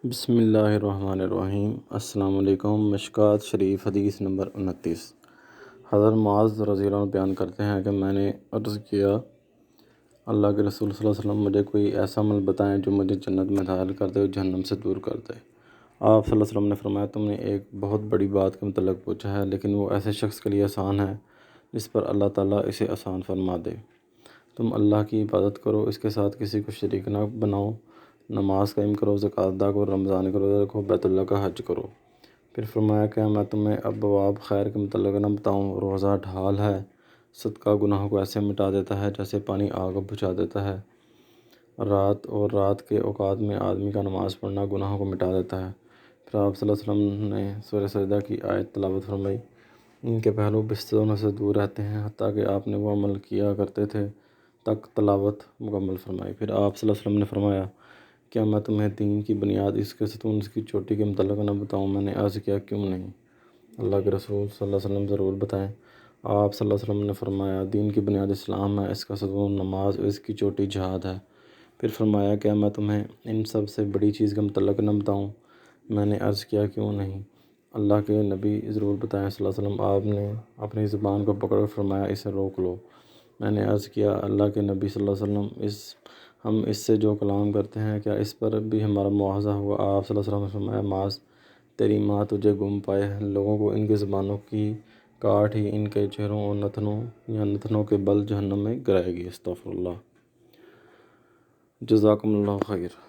بسم اللہ الرحمن الرحیم۔ السلام علیکم۔ مشکوٰۃ شریف حدیث نمبر 29۔ حضرت معاذ رضی اللہ عنہ بیان کرتے ہیں کہ میں نے عرض کیا، اللہ کے رسول صلی اللہ علیہ وسلم مجھے کوئی ایسا عمل بتائیں جو مجھے جنت میں داخل کر دے اور جہنم سے دور کر دے۔ آپ صلی اللہ علیہ وسلم نے فرمایا، تم نے ایک بہت بڑی بات کے متعلق پوچھا ہے، لیکن وہ ایسے شخص کے لیے آسان ہے جس پر اللہ تعالیٰ اسے آسان فرما دے۔ تم اللہ کی عبادت کرو، اس کے ساتھ کسی کو شریک نہ بناؤ، نماز قائم کرو، زکوٰۃ ادا کرو، رمضان کا روزہ رکھو، بیت اللہ کا حج کرو۔ پھر فرمایا، کیا میں تمہیں ابواب خیر کے متعلق نہ بتاؤں؟ روزہ ڈھال ہے، صدقہ گناہوں کو ایسے مٹا دیتا ہے جیسے پانی آگ کو بجھا دیتا ہے۔ رات کے اوقات میں آدمی کا نماز پڑھنا گناہوں کو مٹا دیتا ہے۔ پھر آپ صلی اللہ علیہ وسلم نے سورہ سجدہ کی آیت تلاوت فرمائی، ان کے پہلو بستروں سے دور رہتے ہیں حتیٰ کہ آپ نے وہ عمل کیا کرتے تھے تک تلاوت مکمل فرمائی۔ پھر آپ صلی اللہ علیہ وسلم نے فرمایا، کیا میں تمہیں دین کی بنیاد، اس کے ستون، اس کی چوٹی کے متعلق نہ بتاؤں؟ میں نے عرض کیا، کیوں نہیں؟ اللہ کے رسول صلی اللہ علیہ وسلم ضرور بتائیں۔ آپ صلی اللہ علیہ وسلم نے فرمایا، دین کی بنیاد اسلام ہے، اس کا ستون نماز اور اس کی چوٹی جہاد ہے۔ پھر فرمایا، کیا میں تمہیں ان سب سے بڑی چیز کے متعلق نہ بتاؤں؟ میں نے عرض کیا، کیوں نہیں؟ اللہ کے نبی ضرور بتائیں صلی اللہ علیہ وسلم۔ آپ نے اپنی زبان کو پکڑ کر فرمایا، اسے روک لو۔ میں نے عرض کیا، اللہ کے نبی صلی اللہ علیہ وسلم، ہم اس سے جو کلام کرتے ہیں کیا اس پر بھی ہمارا مواخذہ ہوگا؟ آپ صلی اللہ علیہ وسلم نے فرمایا، معاذ، تیری ماں تجھے گم پائے، لوگوں کو ان کی زبانوں کی کاٹ ہی ان کے چہروں اور نتنوں کے بل جہنم میں گرائے گی۔ استغفر اللہ۔ جزاکم اللہ خیر۔